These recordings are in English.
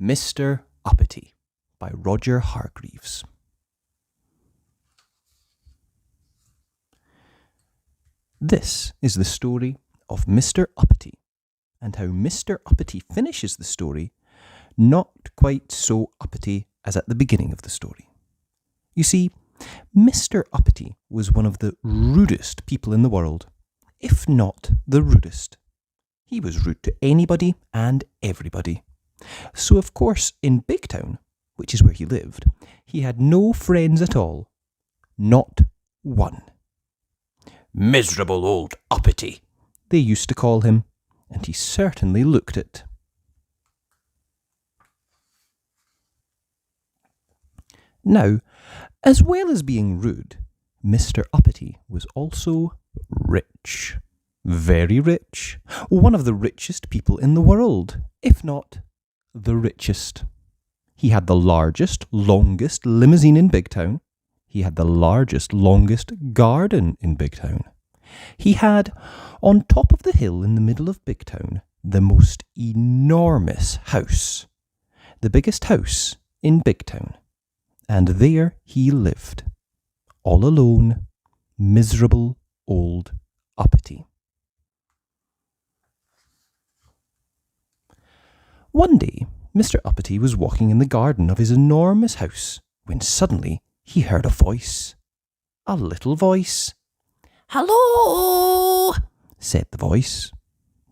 Mr. Uppity by Roger Hargreaves. This is the story of Mr. Uppity, and how Mr. Uppity finishes the story not quite so uppity as at the beginning of the story. You see, Mr. Uppity was one of the rudest people in the world, if not the rudest. He was rude to anybody and everybody. So of course in Big Town, which is where he lived, he had no friends at all. Not one. Miserable old Uppity, they used to call him, and he certainly looked it. Now, as well as being rude, Mr. Uppity was also rich. Very rich. One of the richest people in the world, if not the richest. He had the largest, longest limousine in Big Town. He had the largest, longest garden in Big Town. He had, on top of the hill in the middle of Big Town, the most enormous house. The biggest house in Big Town. And there he lived, all alone, miserable old Uppity. One day, Mr. Uppity was walking in the garden of his enormous house when suddenly he heard a voice. A little voice. "Hello," said the voice.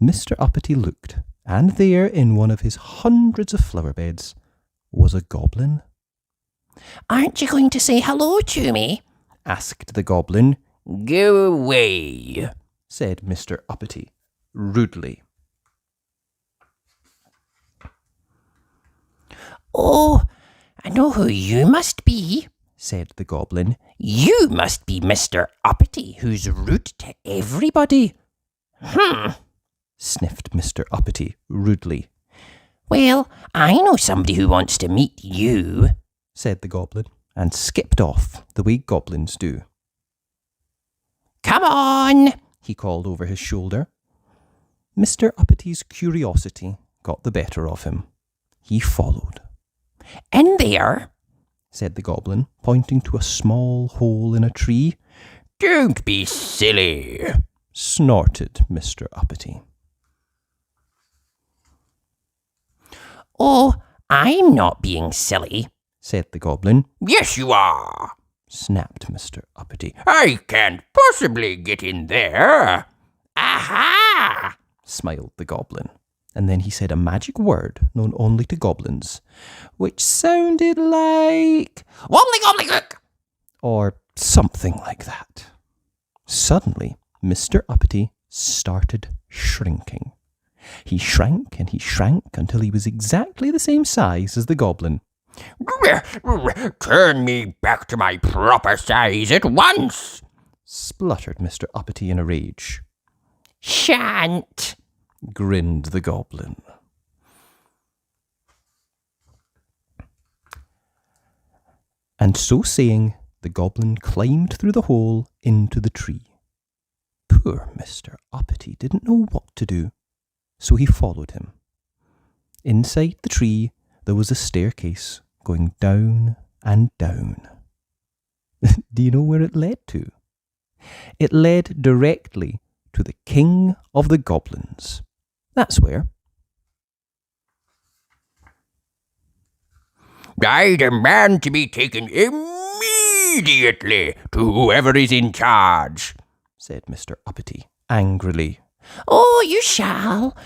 Mr. Uppity looked, and there, in one of his hundreds of flower beds, was a goblin. "Aren't you going to say hello to me?" asked the goblin. "Go away," said Mr. Uppity, rudely. "Oh, I know who you must be," said the goblin. "You must be Mr. Uppity, who's rude to everybody." Sniffed Mr. Uppity rudely. "Well, I know somebody who wants to meet you," said the goblin, and skipped off the way goblins do. "Come on," he called over his shoulder. Mr. Uppity's curiosity got the better of him. He followed. "In there," said the goblin, pointing to a small hole in a tree. "Don't be silly," snorted Mr. Uppity. "Oh, I'm not being silly," said the goblin. "Yes, you are," snapped Mr. Uppity. "I can't possibly get in there." "Aha!" smiled the goblin. And then he said a magic word known only to goblins, which sounded like "wobbly gobbly gook," or something like that. Suddenly, Mr. Uppity started shrinking. He shrank and he shrank until he was exactly the same size as the goblin. "Turn me back to my proper size at once," spluttered Mr. Uppity in a rage. "Shan't," grinned the goblin. And so saying, the goblin climbed through the hole into the tree. Poor Mr. Uppity didn't know what to do, so he followed him. Inside the tree there was a staircase going down and down. Do you know where it led to? It led directly to the king of the goblins. That's where. "I demand to be taken immediately to whoever is in charge," said Mr. Uppity angrily. "Oh, you shall,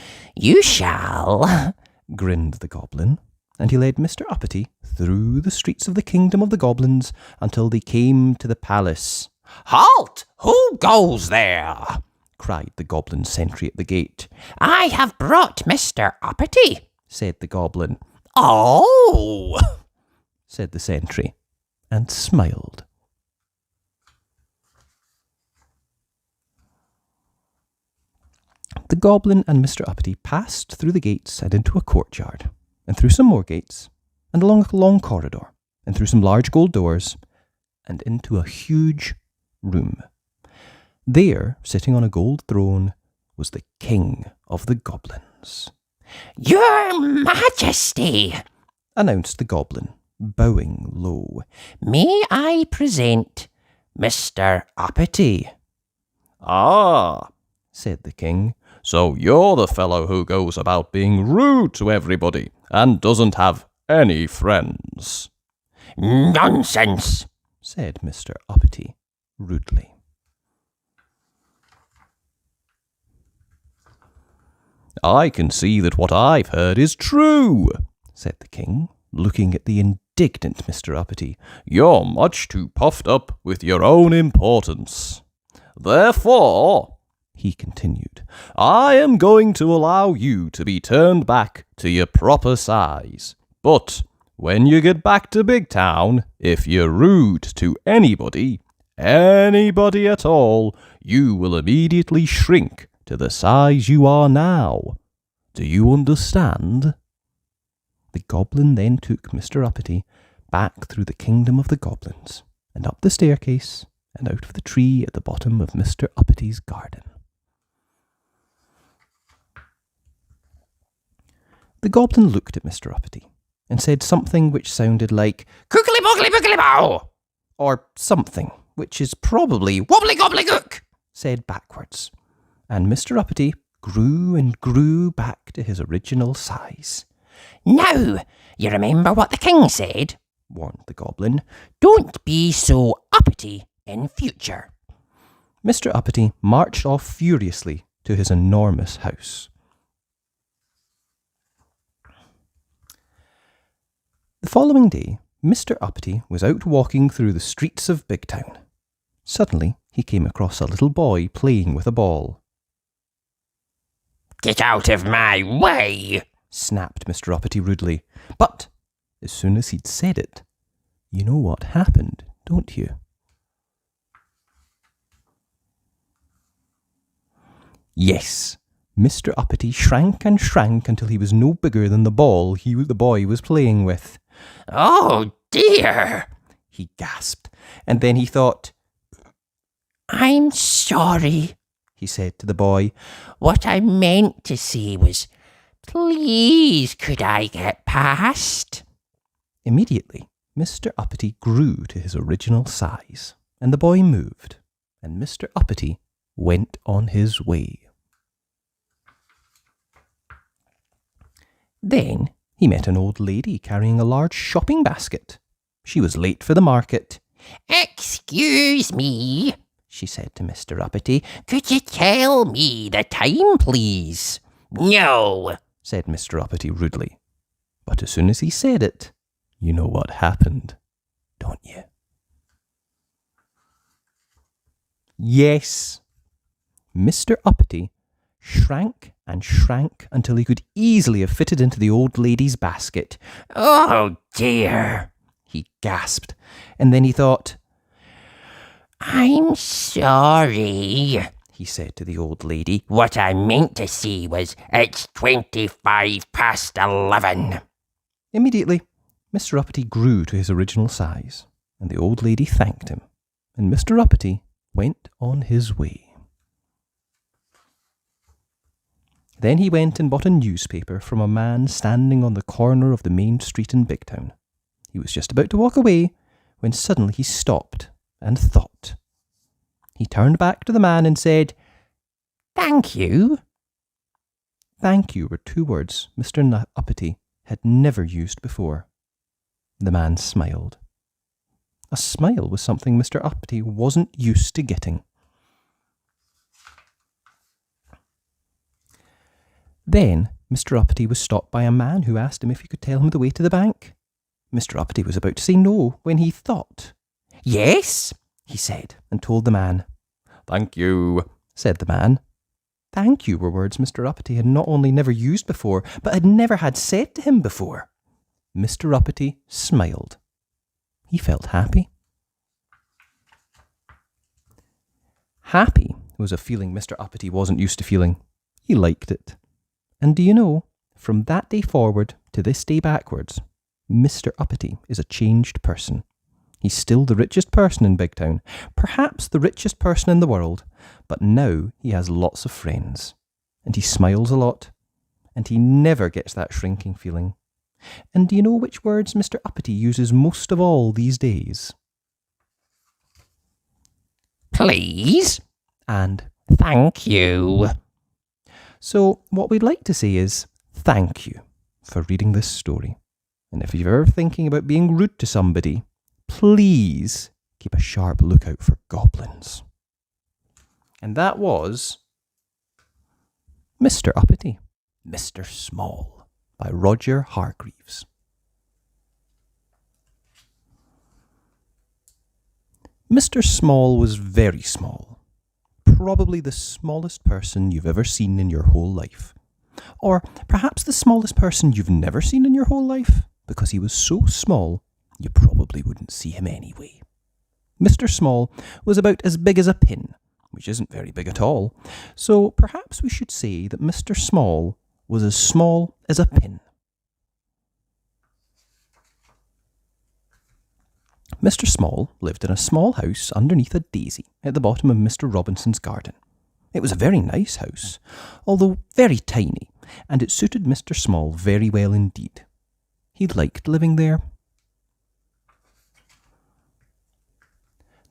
grinned the goblin, and he led Mr. Uppity through the streets of the kingdom of the goblins until they came to the palace. "Halt! Who goes there?" cried the goblin sentry at the gate. "I have brought Mr. Uppity," said the goblin. "Oh," said the sentry, and smiled. The goblin and Mr. Uppity passed through the gates and into a courtyard, and through some more gates, and along a long corridor, and through some large gold doors, and into a huge room. There, sitting on a gold throne, was the king of the goblins. "Your Majesty," announced the goblin, bowing low. "May I present Mr. Uppity?" "Ah," said the king, "so you're the fellow who goes about being rude to everybody and doesn't have any friends." "Nonsense," said Mr. Uppity rudely. "I can see that what I've heard is true," said the king, looking at the indignant Mr. Uppity. "You're much too puffed up with your own importance. Therefore," he continued, "I am going to allow you to be turned back to your proper size. But when you get back to Big Town, if you're rude to anybody at all, you will immediately shrink to the size you are now. Do you understand?" The goblin then took Mr. Uppity back through the kingdom of the goblins, and up the staircase, and out of the tree at the bottom of Mr. Uppity's garden. The goblin looked at Mr. Uppity and said something which sounded like "Cookly boogly boogly bow," or something which is probably "Wobbly gobbly gook," said backwards, and Mr. Uppity grew and grew back to his original size. "Now, you remember what the king said?" warned the goblin. "Don't be so uppity in future." Mr. Uppity marched off furiously to his enormous house. The following day, Mr. Uppity was out walking through the streets of Big Town. Suddenly, he came across a little boy playing with a ball. "Get out of my way," snapped Mr. Uppity rudely. But as soon as he'd said it, you know what happened, don't you? Yes, Mr. Uppity shrank and shrank until he was no bigger than the ball the boy was playing with. "Oh dear," he gasped, and then he thought, "I'm sorry," he said to the boy. "What I meant to say was, please could I get past?" Immediately, Mr. Uppity grew to his original size, and the boy moved, and Mr. Uppity went on his way. Then he met an old lady carrying a large shopping basket. She was late for the market. "Excuse me," she said to Mr. Uppity, "could you tell me the time, please?" "No," said Mr. Uppity rudely. But as soon as he said it, you know what happened, don't you? Yes, Mr. Uppity shrank and shrank until he could easily have fitted into the old lady's basket. "Oh dear," he gasped, and then he thought, "I'm sorry," he said to the old lady. "What I meant to say was, it's 11:25. Immediately, Mr. Uppity grew to his original size, and the old lady thanked him, and Mr. Uppity went on his way. Then he went and bought a newspaper from a man standing on the corner of the main street in Big Town. He was just about to walk away when suddenly he stopped and thought. He turned back to the man and said, "Thank you." Thank you were two words Mr. Uppity had never used before. The man smiled. A smile was something Mr. Uppity wasn't used to getting. Then Mr. Uppity was stopped by a man who asked him if he could tell him the way to the bank. Mr. Uppity was about to say no when he thought. "Yes," he said, and told the man. Thank you, said the man. Thank you were words Mr. Uppity had not only never used before, but had never had said to him before. Mr. Uppity smiled. He felt happy. Happy was a feeling Mr. Uppity wasn't used to feeling. He liked it. And do you know, from that day forward to this day backwards, Mr. Uppity is a changed person. He's still the richest person in Big Town, perhaps the richest person in the world, but now he has lots of friends, and he smiles a lot, and he never gets that shrinking feeling. And do you know which words Mr. Uppity uses most of all these days? Please? And Thank you. so what we'd like to say is thank you for reading this story. And if you're ever thinking about being rude to somebody, please keep a sharp lookout for goblins. And that was Mr. Uppity, Mr. Small by Roger Hargreaves. Mr. Small was very small, probably the smallest person you've ever seen in your whole life. Or perhaps the smallest person you've never seen in your whole life, because he was so small you probably wouldn't see him anyway. Mr. Small was about as big as a pin, which isn't very big at all, so perhaps we should say that Mr. Small was as small as a pin. Mr. Small lived in a small house underneath a daisy at the bottom of Mr. Robinson's garden. It was a very nice house, although very tiny, and it suited Mr. Small very well indeed. He liked living there.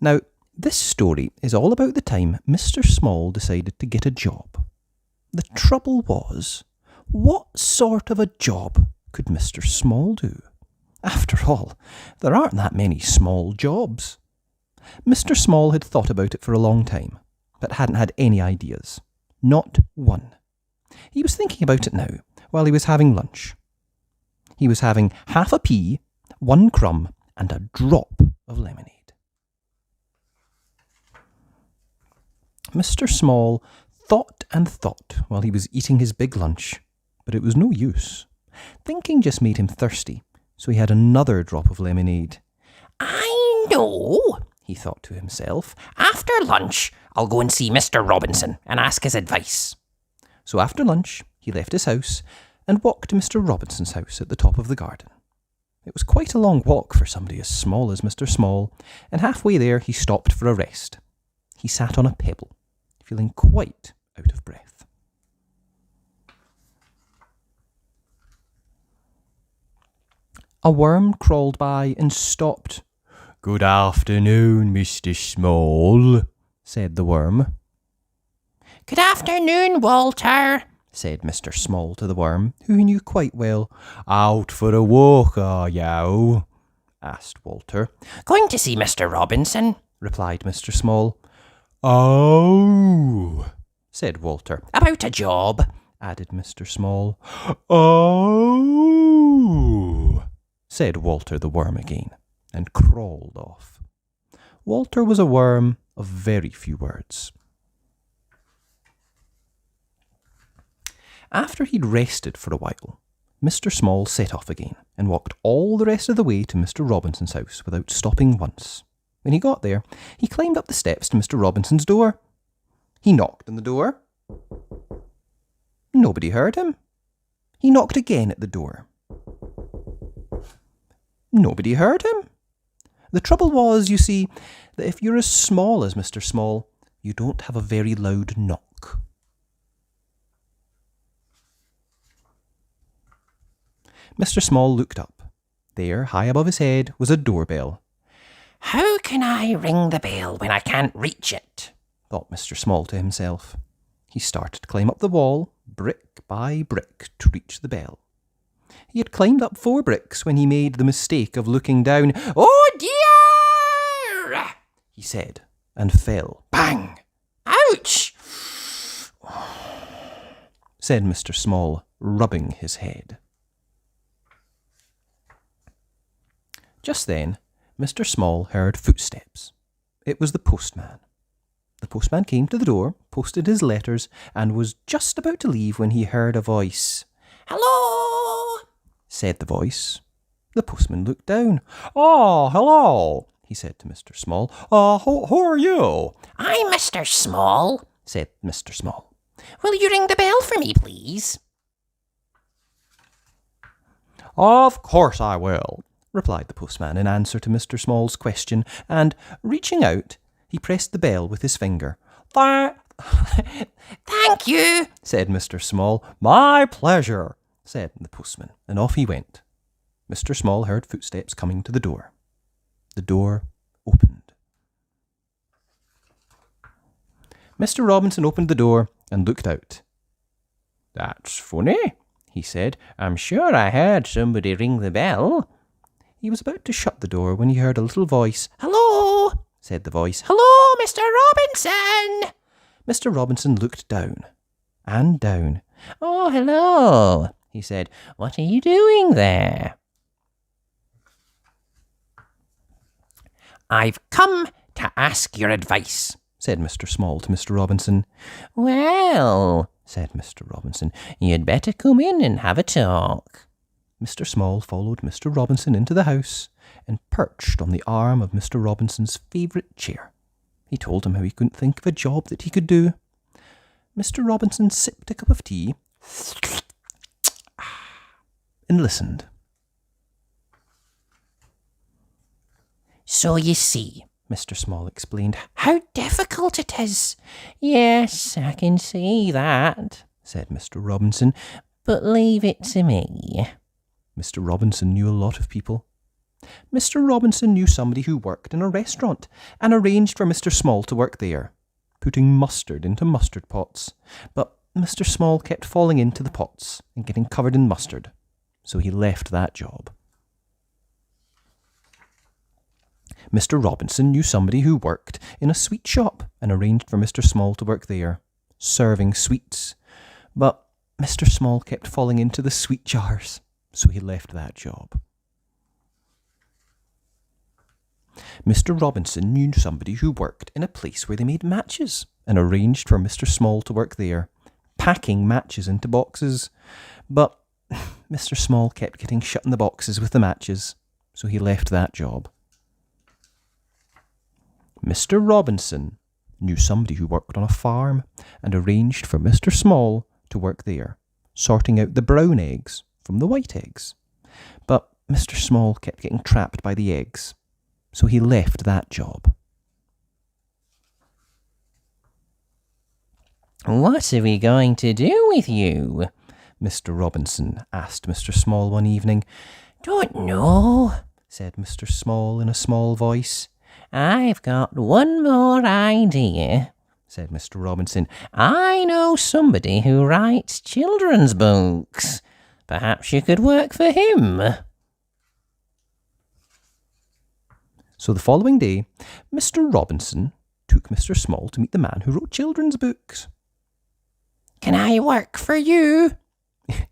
Now, this story is all about the time Mr. Small decided to get a job. The trouble was, what sort of a job could Mr. Small do? After all, there aren't that many small jobs. Mr. Small had thought about it for a long time, but hadn't had any ideas. Not one. He was thinking about it now, while he was having lunch. He was having half a pea, 1 crumb, and a drop of lemonade. Mr. Small thought and thought while he was eating his big lunch, but it was no use. Thinking just made him thirsty, so he had another drop of lemonade. I know, he thought to himself. After lunch, I'll go and see Mr. Robinson and ask his advice. So after lunch, he left his house and walked to Mr. Robinson's house at the top of the garden. It was quite a long walk for somebody as small as Mr. Small, and halfway there he stopped for a rest. He sat on a pebble, feeling quite out of breath. A worm crawled by and stopped. "Good afternoon, Mr. Small," said the worm. Good afternoon, Walter, said Mr. Small to the worm, who he knew quite well. "Out for a walk, are you?" asked Walter. Going to see Mr. Robinson, replied Mr. Small. "Oh," said Walter. About a job, added Mr. Small. "Oh," said Walter the worm again, and crawled off. Walter was a worm of very few words. After he'd rested for a while, Mr. Small set off again and walked all the rest of the way to Mr. Robinson's house without stopping once. When he got there, he climbed up the steps to Mr. Robinson's door. He knocked on the door. Nobody heard him. He knocked again at the door. Nobody heard him. The trouble was, you see, that if you're as small as Mr. Small, you don't have a very loud knock. Mr. Small looked up. There, high above his head, was a doorbell. How can I ring the bell when I can't reach it? Thought Mr. Small to himself. He started to climb up the wall, brick by brick, to reach the bell. He had climbed up 4 bricks when he made the mistake of looking down. "Oh dear!" he said, and fell. Bang! Ouch! said Mr. Small, rubbing his head. Just then, Mr. Small heard footsteps. It was the postman. The postman came to the door, posted his letters, and was just about to leave when he heard a voice. Hello, said the voice. The postman looked down. "Oh, hello," he said to Mr. Small. Who are you?" I'm Mr. Small, said Mr. Small. Will you ring the bell for me, please? "Of course I will," replied the postman in answer to Mr. Small's question, and, reaching out, he pressed the bell with his finger. Thank you, said Mr. Small. "My pleasure," said the postman, and off he went. Mr. Small heard footsteps coming to the door. The door opened. Mr. Robinson opened the door and looked out. "That's funny," he said. "I'm sure I heard somebody ring the bell." He was about to shut the door when he heard a little voice. "Hello," said the voice. "Hello, Mr. Robinson." Mr. Robinson looked down and down. "Oh, hello," he said. "What are you doing there?" I've come to ask your advice, said Mr. Small to Mr. Robinson. "Well," said Mr. Robinson, "you'd better come in and have a talk." Mr. Small followed Mr. Robinson into the house and perched on the arm of Mr. Robinson's favourite chair. He told him how he couldn't think of a job that he could do. Mr. Robinson sipped a cup of tea and listened. "So you see," Mr. Small explained, "how difficult it is." "Yes, I can see that," said Mr. Robinson, "but leave it to me." Mr. Robinson knew a lot of people. Mr. Robinson knew somebody who worked in a restaurant and arranged for Mr. Small to work there, putting mustard into mustard pots. But Mr. Small kept falling into the pots and getting covered in mustard, so he left that job. Mr. Robinson knew somebody who worked in a sweet shop and arranged for Mr. Small to work there, serving sweets. But Mr. Small kept falling into the sweet jars, so he left that job. Mr. Robinson knew somebody who worked in a place where they made matches and arranged for Mr. Small to work there, packing matches into boxes. But Mr. Small kept getting shut in the boxes with the matches, so he left that job. Mr. Robinson knew somebody who worked on a farm and arranged for Mr. Small to work there, sorting out the brown eggs from the white eggs. But Mr. Small kept getting trapped by the eggs, so he left that job. "What are we going to do with you?" Mr. Robinson asked Mr. Small one evening. "Don't know," said Mr. Small in a small voice. "I've got one more idea," said Mr. Robinson. "I know somebody who writes children's books. Perhaps you could work for him." So the following day, Mr. Robinson took Mr. Small to meet the man who wrote children's books. "Can I work for you?"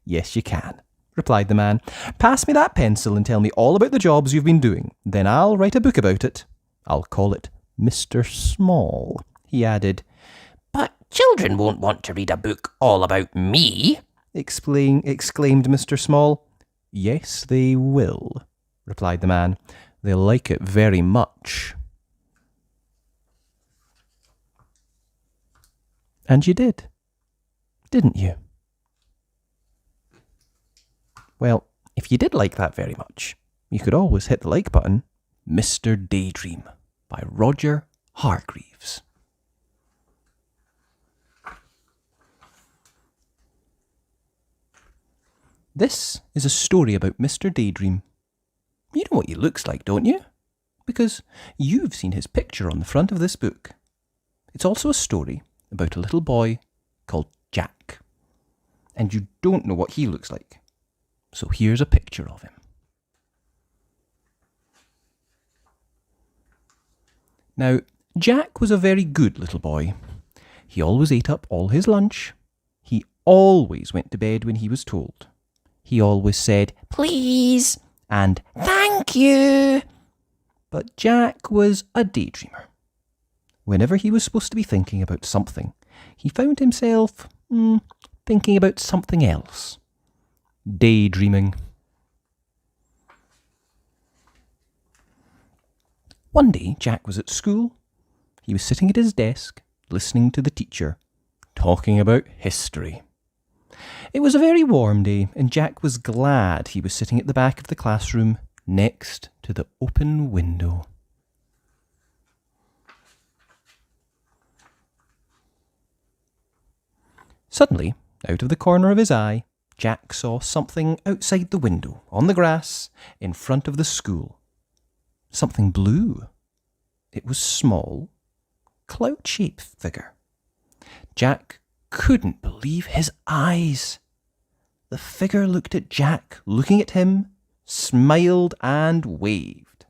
"Yes, you can," replied the man. "Pass me that pencil and tell me all about the jobs you've been doing. Then I'll write a book about it. I'll call it Mr. Small," he added. "But children won't want to read a book all about me," exclaimed Mr. Small. "Yes, they will," replied the man. "They'll like it very much." And you did, didn't you? Well, if you did like that very much, you could always hit the like button. Mr. Daydream by Roger Hargreaves. This is a story about Mr. Daydream. You know what he looks like, don't you? Because you've seen his picture on the front of this book. It's also a story about a little boy called Jack. And you don't know what he looks like. So here's a picture of him. Now, Jack was a very good little boy. He always ate up all his lunch. He always went to bed when he was told. He always said, "Please," and "Thank you." But Jack was a daydreamer. Whenever he was supposed to be thinking about something, he found himself thinking about something else. Daydreaming. One day, Jack was at school. He was sitting at his desk, listening to the teacher, talking about history. It was a very warm day, and Jack was glad he was sitting at the back of the classroom, next to the open window. Suddenly, out of the corner of his eye, Jack saw something outside the window, on the grass, in front of the school. Something blue. It was small, cloud-shaped figure. Jack couldn't believe his eyes. The figure looked at Jack, looking at him, smiled and waved.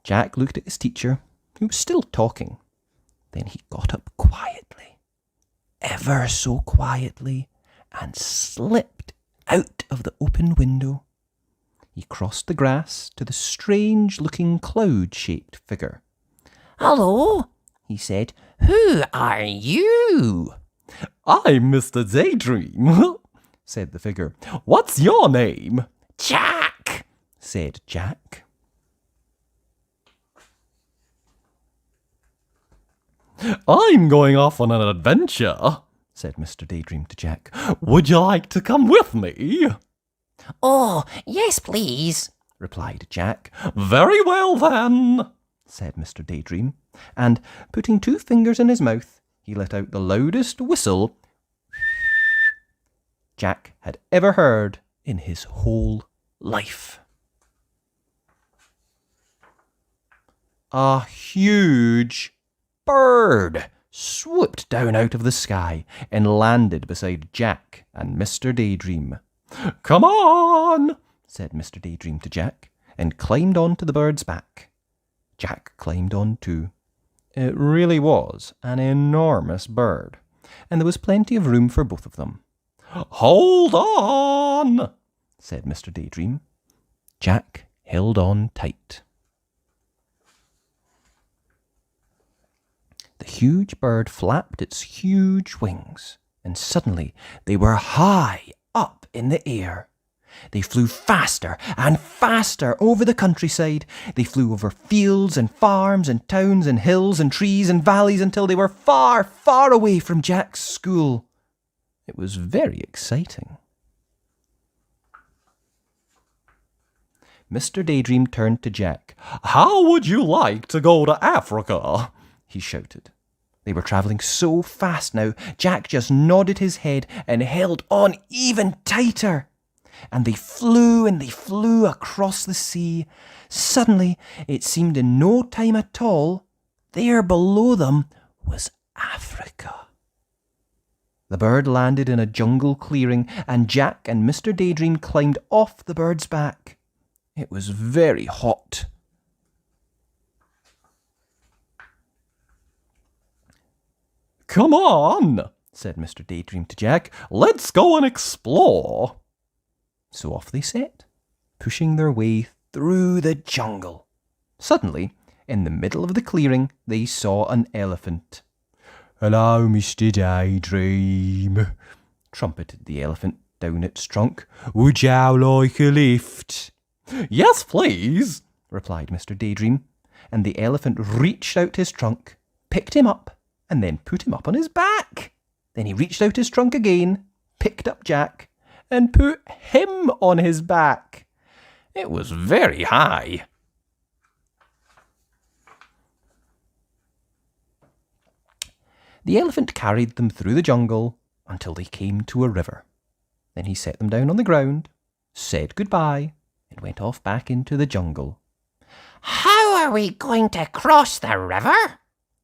Jack looked at his teacher, who was still talking. Then he got up quietly, ever so quietly, and slipped out of the open window. He crossed the grass to the strange-looking cloud-shaped figure. "Hello," he said. "Who are you?" "I'm Mr. Daydream," said the figure. "What's your name?" "Jack," said Jack. "I'm going off on an adventure," said Mr. Daydream to Jack. "Would you like to come with me?" "Oh, yes, please," replied Jack. "Very well, then," said Mr. Daydream, and, putting 2 fingers in his mouth, he let out the loudest whistle Jack had ever heard in his whole life. A huge bird swooped down out of the sky and landed beside Jack and Mr. Daydream. "Come on," said Mr. Daydream to Jack, and climbed onto the bird's back. Jack climbed on too. It really was an enormous bird, and there was plenty of room for both of them. "Hold on," said Mr. Daydream. Jack held on tight. The huge bird flapped its huge wings, and suddenly they were high up in the air. They flew faster and faster over the countryside. They flew over fields and farms and towns and hills and trees and valleys until they were far, far away from Jack's school. It was very exciting. Mr. Daydream turned to Jack. "How would you like to go to Africa?" he shouted. They were travelling so fast now, Jack just nodded his head and held on even tighter. And they flew across the sea. Suddenly, it seemed in no time at all, there below them was Africa. The bird landed in a jungle clearing, and Jack and Mr. Daydream climbed off the bird's back. It was very hot. "Come on," said Mr. Daydream to Jack. "Let's go and explore." So off they set, pushing their way through the jungle. Suddenly, in the middle of the clearing, they saw an elephant. "Hello, Mr. Daydream," trumpeted the elephant down its trunk. "Would you like a lift?" "Yes, please," replied Mr. Daydream, and the elephant reached out his trunk, picked him up, and then put him up on his back. Then he reached out his trunk again, picked up Jack, and put him on his back. It was very high. The elephant carried them through the jungle until they came to a river. Then he set them down on the ground, said goodbye, and went off back into the jungle. "How are we going to cross the river?"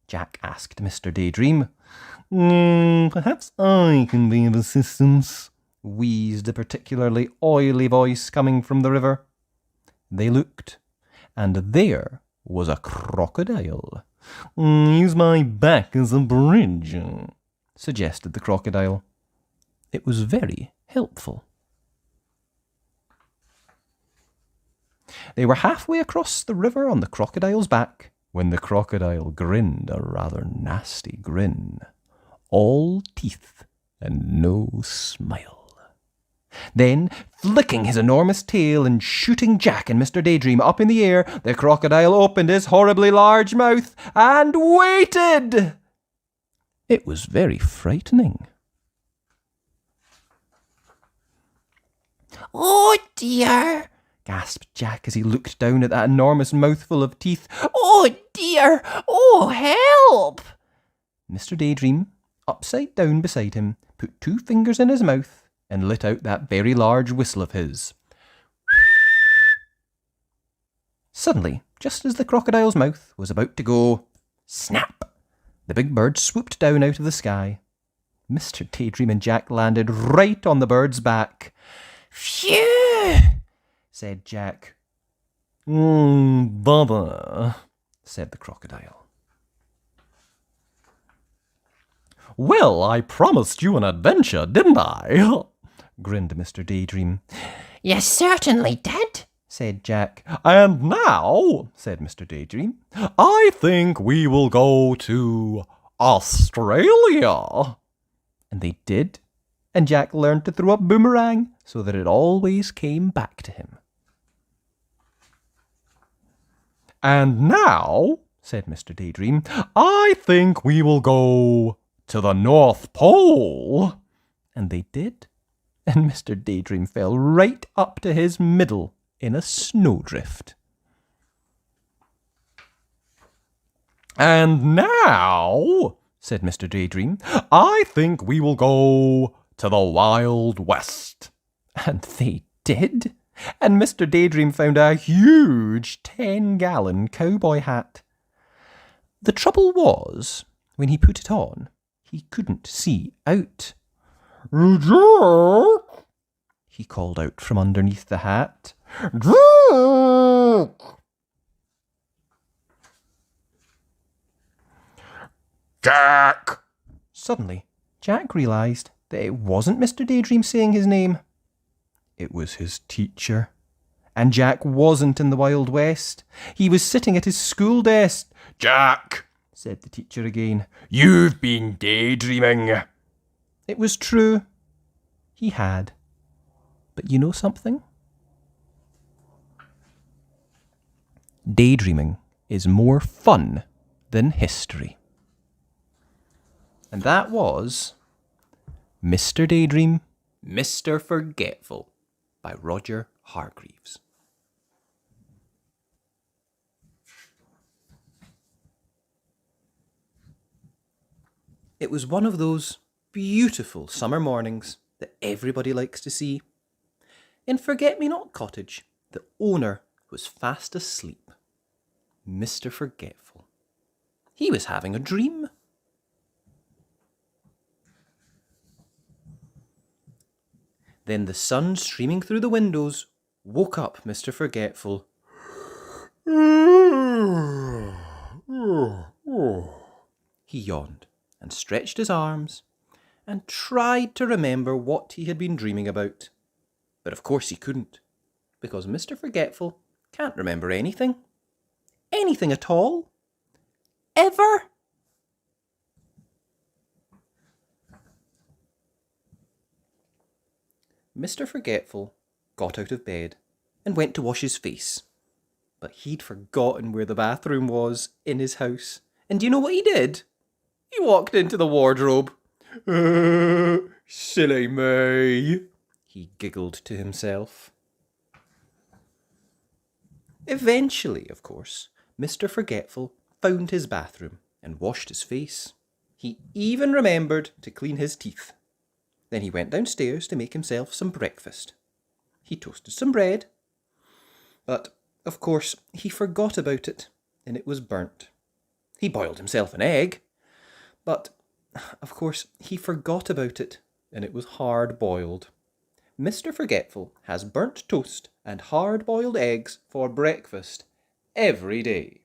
Jack asked Mr. Daydream. Perhaps I can be of assistance," wheezed a particularly oily voice coming from the river. They looked, and there was a crocodile. "Use my back as a bridge," suggested the crocodile. It was very helpful. They were halfway across the river on the crocodile's back when the crocodile grinned a rather nasty grin. All teeth and no smile. Then, flicking his enormous tail and shooting Jack and Mr. Daydream up in the air, the crocodile opened his horribly large mouth and waited. It was very frightening. "Oh dear," gasped Jack as he looked down at that enormous mouthful of teeth. "Oh dear, oh help!" Mr. Daydream, upside down beside him, put 2 fingers in his mouth, and lit out that very large whistle of his. Suddenly, just as the crocodile's mouth was about to go snap, the big bird swooped down out of the sky. Mr. Daydream and Jack landed right on the bird's back. "Phew!" said Jack. "Bother," said the crocodile. "Well, I promised you an adventure, didn't I?" grinned Mr. Daydream. "You certainly did," said Jack. "And now," said Mr. Daydream, "I think we will go to Australia." And they did, and Jack learned to throw a boomerang so that it always came back to him. "And now," said Mr. Daydream, "I think we will go to the North Pole." And they did, and Mr. Daydream fell right up to his middle in a snowdrift. "And now," said Mr. Daydream, "I think we will go to the Wild West." And they did, and Mr. Daydream found a huge 10-gallon cowboy hat. The trouble was, when he put it on, he couldn't see out. "Jack!" he called out from underneath the hat. "Jack!" "Jack!" Suddenly, Jack realised that it wasn't Mr. Daydream saying his name. It was his teacher. And Jack wasn't in the Wild West. He was sitting at his school desk. "Jack," said the teacher again, "you've been daydreaming." It was true. He had. But you know something? Daydreaming is more fun than history. And that was Mr. Daydream, Mr. Forgetful by Roger Hargreaves. It was one of those beautiful summer mornings that everybody likes to see. In Forget-Me-Not Cottage, the owner was fast asleep. Mr. Forgetful. He was having a dream. Then the sun streaming through the windows woke up Mr. Forgetful. He yawned and stretched his arms and tried to remember what he had been dreaming about. But of course he couldn't, because Mr. Forgetful can't remember anything. Anything at all. Ever. Mr. Forgetful got out of bed and went to wash his face. But he'd forgotten where the bathroom was in his house. And do you know what he did? He walked into the wardrobe. Silly me, he giggled to himself. Eventually, of course, Mr. Forgetful found his bathroom and washed his face. He even remembered to clean his teeth. Then he went downstairs to make himself some breakfast. He toasted some bread, but, of course, he forgot about it, and it was burnt. He boiled himself an egg, but, of course, he forgot about it, and it was hard-boiled. Mr. Forgetful has burnt toast and hard-boiled eggs for breakfast every day.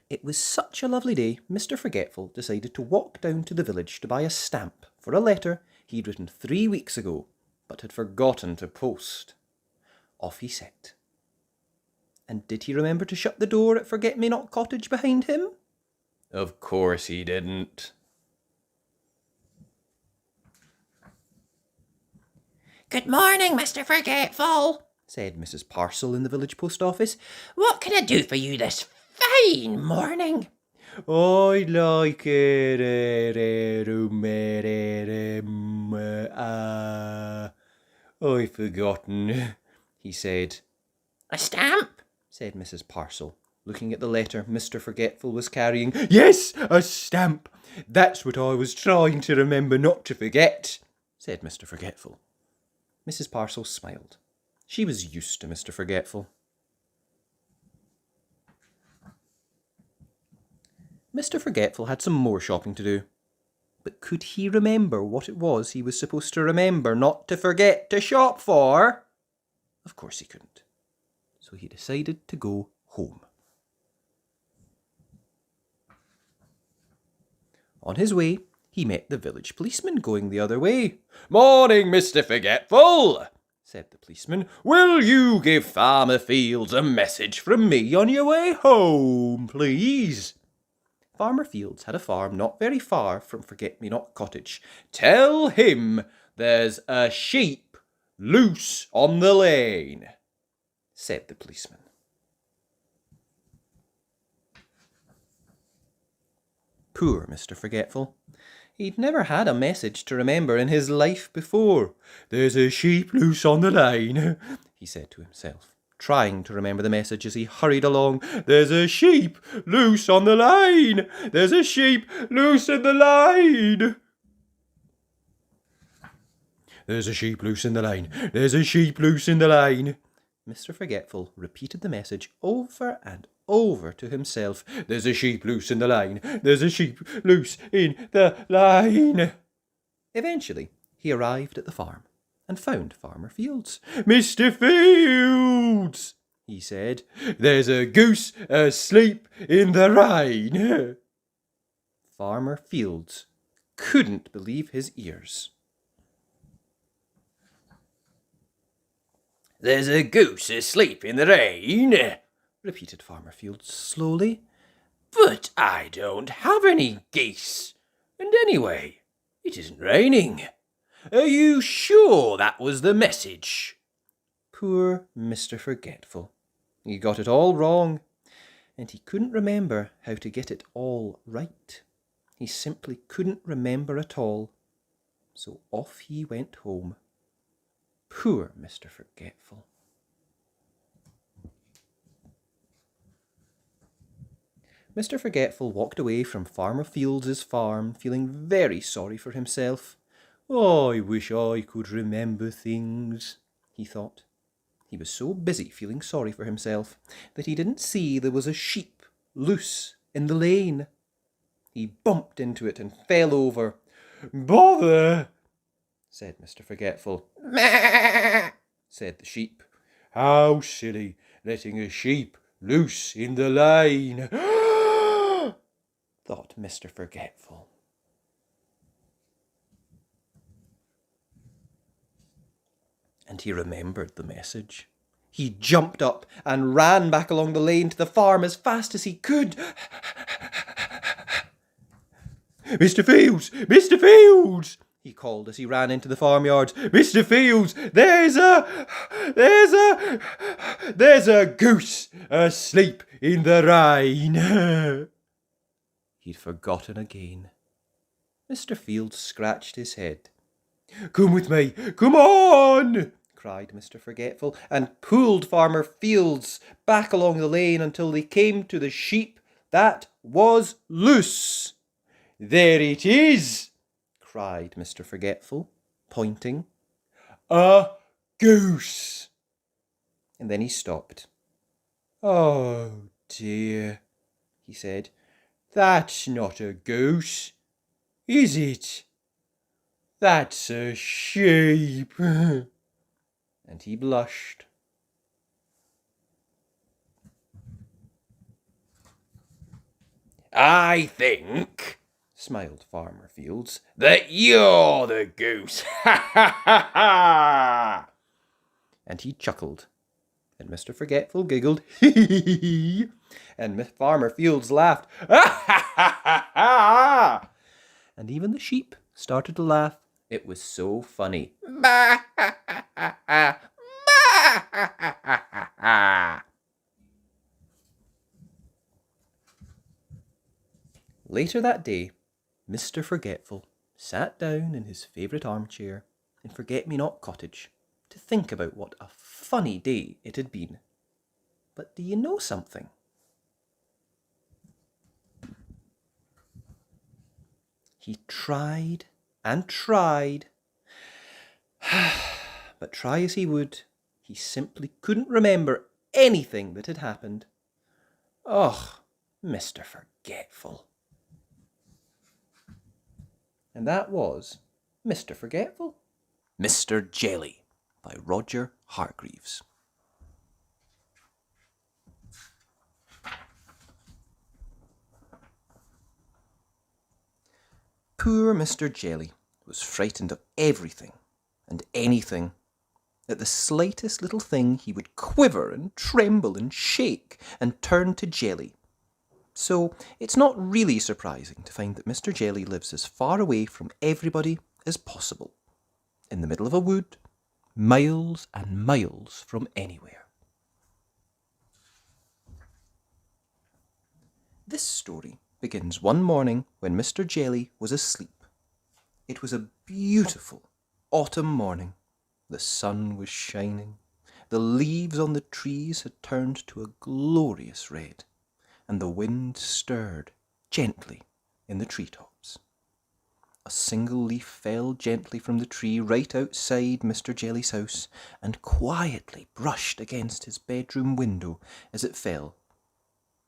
It was such a lovely day, Mr. Forgetful decided to walk down to the village to buy a stamp for a letter he'd written 3 weeks ago, but had forgotten to post. Off he set. And did he remember to shut the door at Forget-Me-Not Cottage behind him? Of course he didn't. "Good morning, Mr. Forgetful," said Mrs. Parcel in the village post office. "What can I do for you this fine morning?" "I'd like I've forgotten," he said. "A stamp?" said Mrs. Parcel. looking at the letter Mr. Forgetful was carrying. "Yes, a stamp! That's what I was trying to remember not to forget," said Mr. Forgetful. Mrs. Parcel smiled. She was used to Mr. Forgetful. Mr. Forgetful had some more shopping to do. But could he remember what it was he was supposed to remember not to forget to shop for? Of course he couldn't. So he decided to go home. On his way, he met the village policeman going the other way. "Morning, Mr. Forgetful," said the policeman. "Will you give Farmer Fields a message from me on your way home, please?" Farmer Fields had a farm not very far from Forget-me-not Cottage. "Tell him there's a sheep loose on the lane," said the policeman. Poor Mr. Forgetful. He'd never had a message to remember in his life before. "There's a sheep loose on the lane," he said to himself, trying to remember the message as he hurried along. "There's a sheep loose on the lane. There's a sheep loose in the lane. There's a sheep loose in the lane. There's a sheep loose in the lane." Mr. Forgetful repeated the message over and over to himself. "There's a sheep loose in the lane. There's a sheep loose in the lane." Eventually, he arrived at the farm and found Farmer Fields. "Mr. Fields," he said, "there's a goose asleep in the rain." Farmer Fields couldn't believe his ears. "There's a goose asleep in the rain," repeated Farmer Fields slowly. "But I don't have any geese. And anyway, it isn't raining. Are you sure that was the message?" Poor Mr. Forgetful. He got it all wrong, and he couldn't remember how to get it all right. He simply couldn't remember at all. So off he went home. Poor Mr. Forgetful. Mr. Forgetful walked away from Farmer Fields' farm, feeling very sorry for himself. "I wish I could remember things," he thought. He was so busy feeling sorry for himself that he didn't see there was a sheep loose in the lane. He bumped into it and fell over. "Bother!" said Mr. Forgetful. "Meh!" said the sheep. "How silly, letting a sheep loose in the lane," thought Mr. Forgetful. And he remembered the message. He jumped up and ran back along the lane to the farm as fast as he could. "Mr. Fields! Mr. Fields!" he called as he ran into the farmyard. "Mr. Fields, there's a goose asleep in the rain." He'd forgotten again. Mr. Fields scratched his head. "Come with me, come on!" cried Mr. Forgetful, and pulled Farmer Fields back along the lane until they came to the sheep that was loose. "There it is!" cried Mr. Forgetful, pointing. "A goose!" And then he stopped. "Oh dear," he said, "that's not a goose, is it? That's a sheep." And he blushed. "I think," smiled Farmer Fields, "that you're the goose. Ha ha ha ha!" And he chuckled. And Mr. Forgetful giggled. "Hee!" And Farmer Fields laughed. "Ha ha ha ha ha!" And even the sheep started to laugh. It was so funny. "Bah ha ha ha ha! Bah ha ha ha ha!" Later that day, Mr. Forgetful sat down in his favourite armchair in Forget-me-not Cottage to think about what a funny day it had been. But do you know something? He tried and tried, but try as he would, he simply couldn't remember anything that had happened. Oh, Mr. Forgetful. And that was Mr. Forgetful. Mr. Jelly by Roger Hargreaves. Poor Mr. Jelly was frightened of everything and anything. At the slightest little thing he would quiver and tremble and shake and turn to jelly. So it's not really surprising to find that Mr. Jelly lives as far away from everybody as possible, in the middle of a wood, miles and miles from anywhere. This story begins one morning when Mr. Jelly was asleep. It was a beautiful autumn morning. The sun was shining. The leaves on the trees had turned to a glorious red, and the wind stirred gently in the treetops. A single leaf fell gently from the tree right outside Mr. Jelly's house and quietly brushed against his bedroom window as it fell.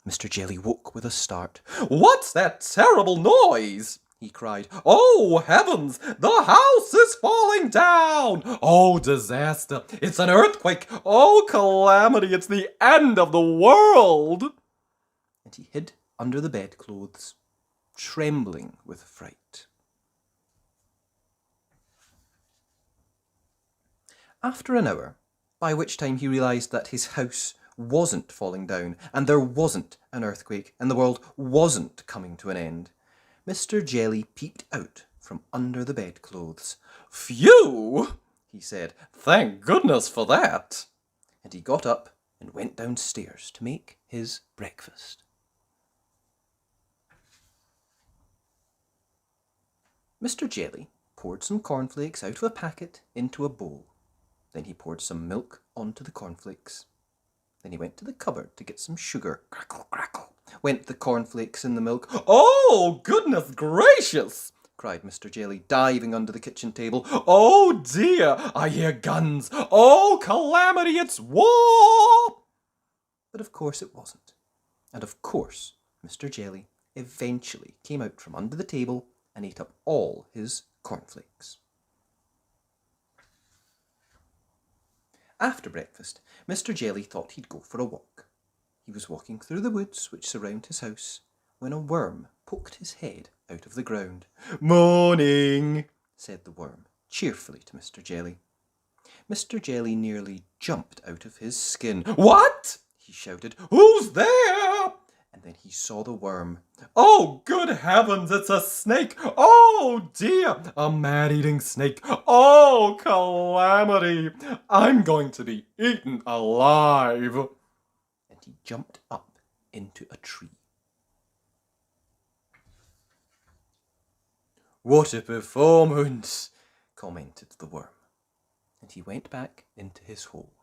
Mr. Jelly woke with a start. "What's that terrible noise?" he cried. "Oh, heavens! The house is falling down! Oh, disaster! It's an earthquake! Oh, calamity! It's the end of the world!" And he hid under the bedclothes, trembling with fright. After an hour, by which time he realised that his house wasn't falling down, and there wasn't an earthquake, and the world wasn't coming to an end, Mr. Jelly peeped out from under the bedclothes. "Phew!" he said. "Thank goodness for that!" And he got up and went downstairs to make his breakfast. Mr. Jelly poured some cornflakes out of a packet into a bowl. Then he poured some milk onto the cornflakes. Then he went to the cupboard to get some sugar. Crackle, crackle, went the cornflakes in the milk. "Oh, goodness gracious!" cried Mr. Jelly, diving under the kitchen table. "Oh dear, I hear guns! Oh, calamity, it's war!" But of course it wasn't. And of course Mr. Jelly eventually came out from under the table and ate up all his cornflakes. After breakfast, Mr. Jelly thought he'd go for a walk. He was walking through the woods which surround his house when a worm poked his head out of the ground. "Morning," said the worm cheerfully to Mr. Jelly. Mr. Jelly nearly jumped out of his skin. "What?" he shouted. "Who's there?" And then he saw the worm. "Oh, good heavens, it's a snake! Oh dear, a man-eating snake! Oh, calamity! I'm going to be eaten alive!" And he jumped up into a tree. "What a performance!" commented the worm. And he went back into his hole.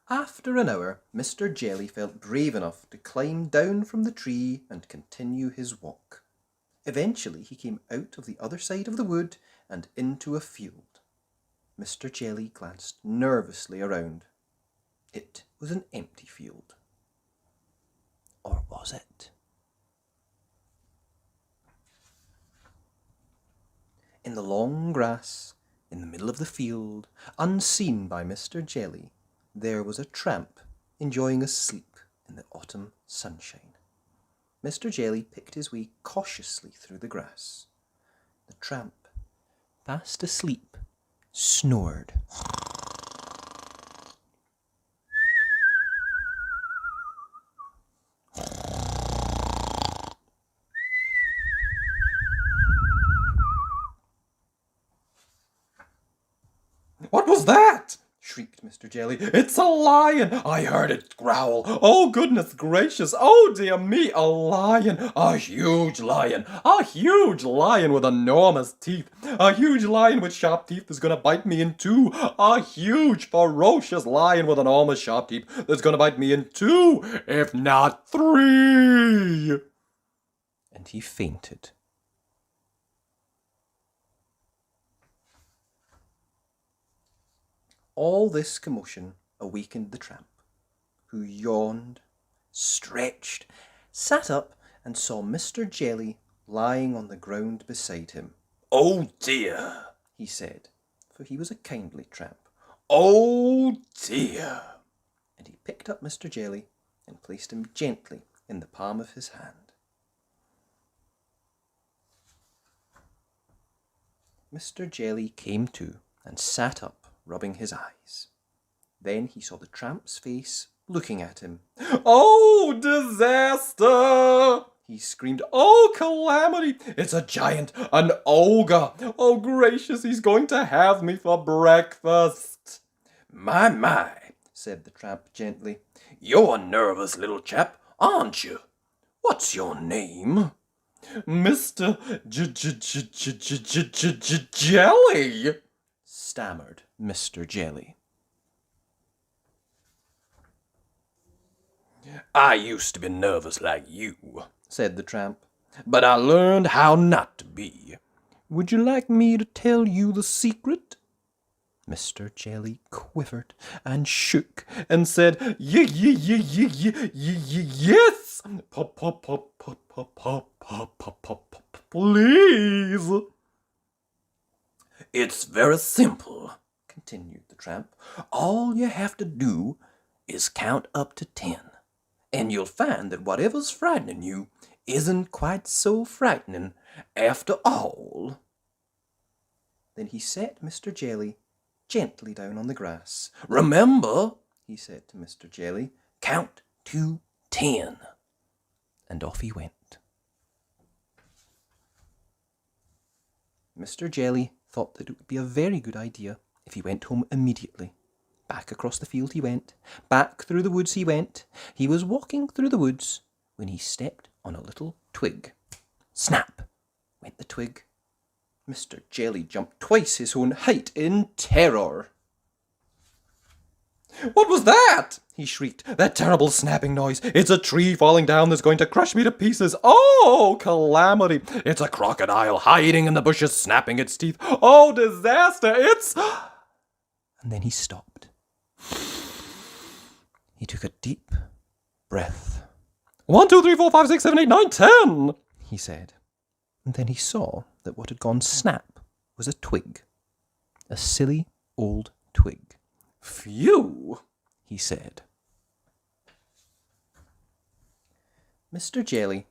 After an hour, Mr. Jelly felt brave enough to climb down from the tree and continue his walk. Eventually, he came out of the other side of the wood and into a field. Mr. Jelly glanced nervously around. It was an empty field. Or was it? In the long grass, in the middle of the field, unseen by Mr. Jelly, there was a tramp enjoying a sleep in the autumn sunshine. Mr. Jelly picked his way cautiously through the grass. The tramp, fast asleep, snored. "What was that?" shrieked Mr. Jelly. "It's a lion! I heard it growl! Oh, goodness gracious! Oh, dear me! A lion! A huge lion! A huge lion with enormous teeth! A huge lion with sharp teeth that's going to bite me in two! A huge, ferocious lion with enormous sharp teeth that's going to bite me in two, if not three!" and he fainted. All this commotion awakened the tramp, who yawned, stretched, sat up, and saw Mr. Jelly lying on the ground beside him. "Oh dear," he said, for he was a kindly tramp. "Oh dear." And he picked up Mr. Jelly and placed him gently in the palm of his hand. Mr. Jelly came to and sat up, rubbing his eyes. Then he saw the tramp's face looking at him. "Oh, disaster!" he screamed. "Oh, calamity! It's a giant, an ogre! Oh, gracious, he's going to have me for breakfast!" My, said the tramp gently. "You're a nervous little chap, aren't you? What's your name?" "Mr. Jelly," stammered Mr. Jelly. "I used to be nervous like you," said the tramp, "but I learned how not to be. Would you like me to tell you the secret?" Mr. Jelly quivered and shook and said, "Yes, please." "It's very simple," continued the tramp. "All you have to do is count up to 10, and you'll find that whatever's frightening you isn't quite so frightening after all." Then he set Mr. Jelly gently down on the grass. "Remember," he said to Mr. Jelly, "count to 10. And off he went. Mr. Jelly thought that it would be a very good idea if he went home immediately. Back across the field he went. Back through the woods he went. He was walking through the woods when he stepped on a little twig. Snap went the twig. Mr. Jelly jumped twice his own height in terror. "What was that?" he shrieked. "That terrible snapping noise. It's a tree falling down that's going to crush me to pieces. Oh, calamity! It's a crocodile hiding in the bushes, snapping its teeth. Oh, disaster! It's..." And then he stopped. He took a deep breath. 1, 2, 3, 4, 5, 6, 7, 8, 9, 10, he said. And then he saw that what had gone snap was a twig. A silly old twig. "Phew," he said. Mr. Jelly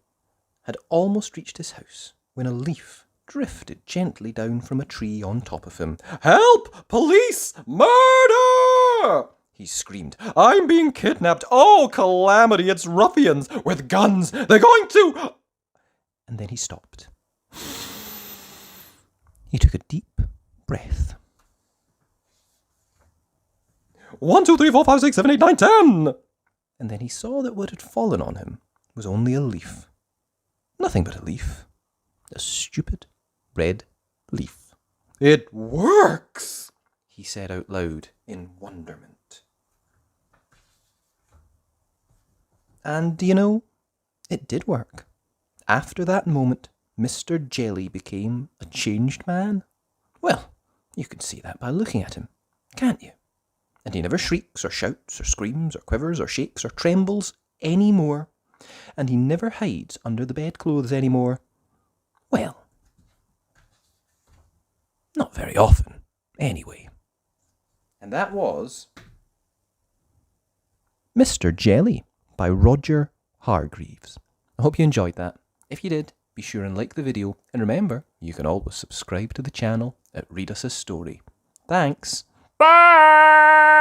had almost reached his house when a leaf drifted gently down from a tree on top of him. "Help! Police! Murder!" he screamed. "I'm being kidnapped. Oh, calamity! It's ruffians with guns. They're going to..." And then he stopped. He took a deep breath. 1, 2, 3, 4, 5, 6, 7, 8, 9, 10. And then he saw that what had fallen on him was only a leaf. Nothing but a leaf. A stupid red leaf. "It works," he said out loud in wonderment. And do you know, it did work. After that moment, Mr. Jelly became a changed man. Well, you can see that by looking at him, can't you? And he never shrieks or shouts or screams or quivers or shakes or trembles any more. And he never hides under the bedclothes any more. Well, not very often, anyway. And that was Mr. Jelly by Roger Hargreaves. I hope you enjoyed that. If you did, be sure and like the video. And remember, you can always subscribe to the channel at Read Us a Story. Thanks. Bye!